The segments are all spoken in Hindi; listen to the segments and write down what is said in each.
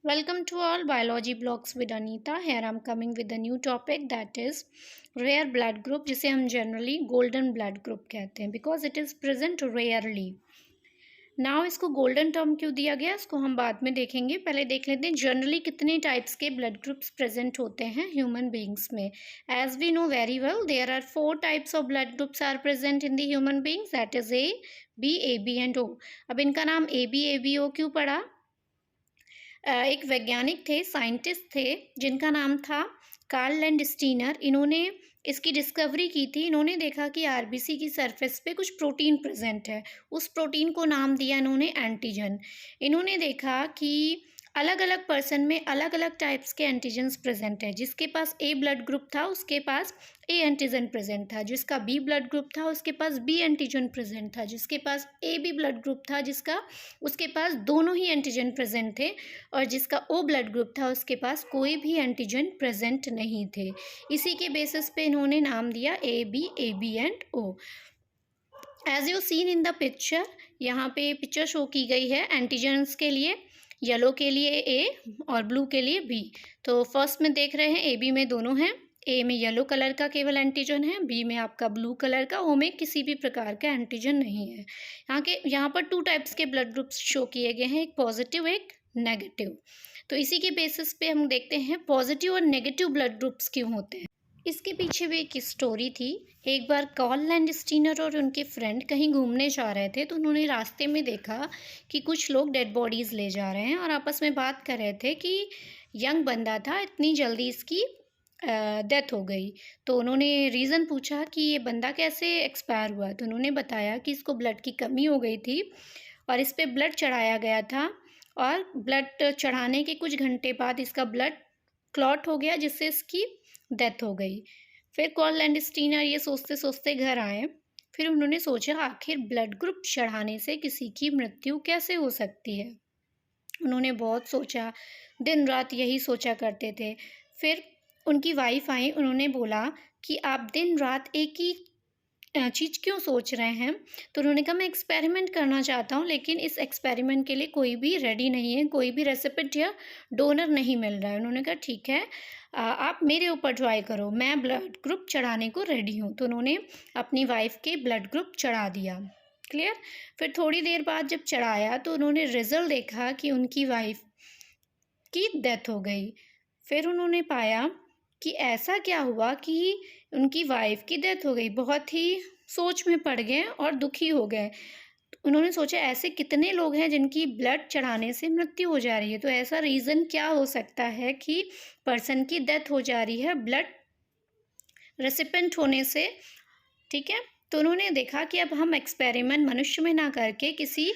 Welcome to all Biology Blocks with Anita. Here I'm coming with a new topic that is rare blood group जिसे हम generally golden blood group कहते हैं because it is present rarely. Now इसको golden term क्यों दिया गया इसको हम बाद में देखेंगे. पहले देख लेते हैं जनरली कितने टाइप्स के blood groups present होते हैं human beings में. As we know very well there are 4 types of blood groups are present in the human beings, that is A, B, AB and O. अब इनका नाम AB, ABO क्यों पड़ा? एक वैज्ञानिक थे, साइंटिस्ट थे जिनका नाम था कार्ल लैंडस्टीनर. इन्होंने इसकी डिस्कवरी की थी. इन्होंने देखा कि आरबीसी की सरफेस पे कुछ प्रोटीन प्रेजेंट है. उस प्रोटीन को नाम दिया इन्होंने एंटीजन. इन्होंने देखा कि अलग अलग पर्सन में अलग अलग टाइप्स के एंटीजन्स प्रेजेंट है. जिसके पास ए ब्लड ग्रुप था उसके पास ए एंटीजन प्रेजेंट था, जिसका बी ब्लड ग्रुप था उसके पास बी एंटीजन प्रेजेंट था, जिसके पास ए बी ब्लड ग्रुप था उसके पास दोनों ही एंटीजन प्रेजेंट थे, और जिसका ओ ब्लड ग्रुप था उसके पास कोई भी एंटीजन प्रेजेंट नहीं थे. इसी के बेसिस पे इन्होंने नाम दिया A B and O. As you seen in the picture, यहाँ पे पिक्चर शो की गई है एंटीजन्स के लिए. येलो के लिए ए और ब्लू के लिए बी. तो फर्स्ट में देख रहे हैं ए बी में दोनों हैं. ए में येलो कलर का केवल एंटीजन है, बी में आपका ब्लू कलर का, ओ में किसी भी प्रकार का एंटीजन नहीं है. यहाँ पर 2 टाइप्स के ब्लड ग्रुप्स शो किए गए हैं, एक पॉजिटिव एक नेगेटिव. तो इसी के बेसिस पे हम देखते हैं पॉजिटिव और नेगेटिव ब्लड ग्रुप्स क्यों होते हैं. इसके पीछे भी एक स्टोरी थी. एक बार कार्ल लैंडस्टीनर और उनके फ्रेंड कहीं घूमने जा रहे थे, तो उन्होंने रास्ते में देखा कि कुछ लोग डेड बॉडीज़ ले जा रहे हैं और आपस में बात कर रहे थे कि यंग बंदा था, इतनी जल्दी इसकी डेथ हो गई. तो उन्होंने रीज़न पूछा कि ये बंदा कैसे एक्सपायर हुआ. तो उन्होंने बताया कि इसको ब्लड की कमी हो गई थी और इस पर ब्लड चढ़ाया गया था, और ब्लड चढ़ाने के कुछ घंटे बाद इसका ब्लड क्लॉट हो गया जिससे इसकी डेथ हो गई. फिर कार्ल लैंडस्टीनर ये सोचते सोचते घर आए. फिर उन्होंने सोचा आखिर ब्लड ग्रुप चढ़ाने से किसी की मृत्यु कैसे हो सकती है. उन्होंने बहुत सोचा, दिन रात यही सोचा करते थे. फिर उनकी वाइफ आई, उन्होंने बोला कि आप दिन रात एक ही चीज़ क्यों सोच रहे हैं. तो उन्होंने कहा मैं एक्सपेरिमेंट करना चाहता हूँ, लेकिन इस एक्सपेरिमेंट के लिए कोई भी रेडी नहीं है, कोई भी रेसिपिएंट या डोनर नहीं मिल रहा है. उन्होंने कहा ठीक है, आप मेरे ऊपर ट्राई करो, मैं ब्लड ग्रुप चढ़ाने को रेडी हूँ. तो उन्होंने अपनी वाइफ के ब्लड ग्रुप चढ़ा दिया. क्लियर. फिर थोड़ी देर बाद जब चढ़ाया तो उन्होंने रिजल्ट देखा कि उनकी वाइफ की डेथ हो गई. फिर उन्होंने पाया कि ऐसा क्या हुआ कि उनकी वाइफ की डेथ हो गई. बहुत ही सोच में पड़ गए और दुखी हो गए. उन्होंने सोचा ऐसे कितने लोग हैं जिनकी ब्लड चढ़ाने से मृत्यु हो जा रही है, तो ऐसा रीज़न क्या हो सकता है कि पर्सन की डेथ हो जा रही है ब्लड रेसिपिएंट होने से. ठीक है. तो उन्होंने देखा कि अब हम एक्सपेरिमेंट मनुष्य में ना करके किसी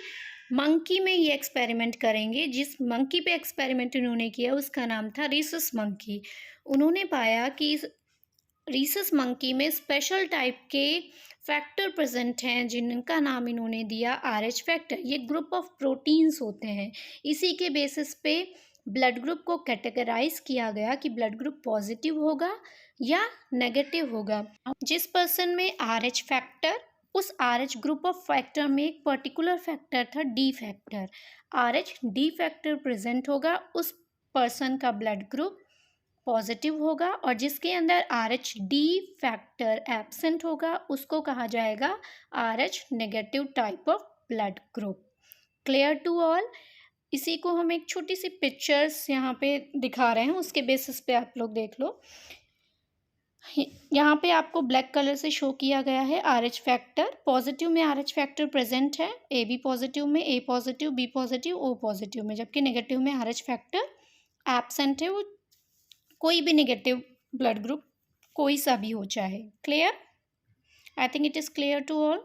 मंकी में ये एक्सपेरिमेंट करेंगे. जिस मंकी पे एक्सपेरिमेंट उन्होंने किया उसका नाम था रीसस मंकी. उन्होंने पाया कि इस रीसस मंकी में स्पेशल टाइप के फैक्टर प्रेजेंट हैं जिनका नाम इन्होंने दिया RH फैक्टर. ये ग्रुप ऑफ प्रोटीन्स होते हैं. इसी के बेसिस पे ब्लड ग्रुप को कैटेगराइज किया गया कि ब्लड ग्रुप पॉजिटिव होगा या नेगेटिव होगा. जिस पर्सन में RH फैक्टर, उस RH ग्रुप ऑफ फैक्टर में एक पर्टिकुलर फैक्टर था D factor. RH D factor present होगा, उस पर्सन का ब्लड ग्रुप पॉजिटिव होगा, और जिसके अंदर RH D फैक्टर एब्सेंट होगा उसको कहा जाएगा RH negative type of blood group. Clear to all. इसी को हम एक छोटी सी पिक्चर्स यहाँ पे दिखा रहे हैं, उसके बेसिस पे आप लोग देख लो. यहाँ पे आपको ब्लैक कलर से शो किया गया है RH फैक्टर. पॉजिटिव में RH फैक्टर प्रेजेंट है, AB पॉजिटिव में A positive, B positive, O positive में, जबकि नेगेटिव में RH फैक्टर एब्सेंट है. वो कोई भी नेगेटिव ब्लड ग्रुप कोई सा भी हो चाहे. Clear. I think it is clear to all.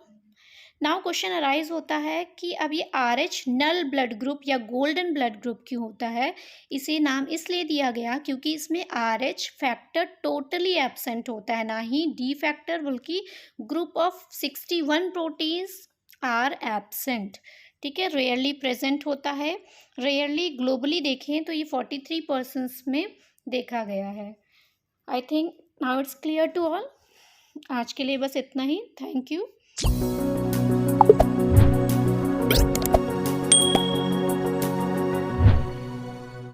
Now question arise होता है कि अब ये RH नल ब्लड ग्रुप या गोल्डन ब्लड ग्रुप क्यों होता है. इसे नाम इसलिए दिया गया क्योंकि इसमें RH फैक्टर टोटली एब्सेंट होता है, ना ही D फैक्टर, बल्कि group of 61 proteins are absent. ठीक है. रेयरली प्रेजेंट होता है. रेयरली ग्लोबली देखें तो ये 43% में देखा गया है. I think now it's clear to all. आज के लिए बस इतना ही. Thank you.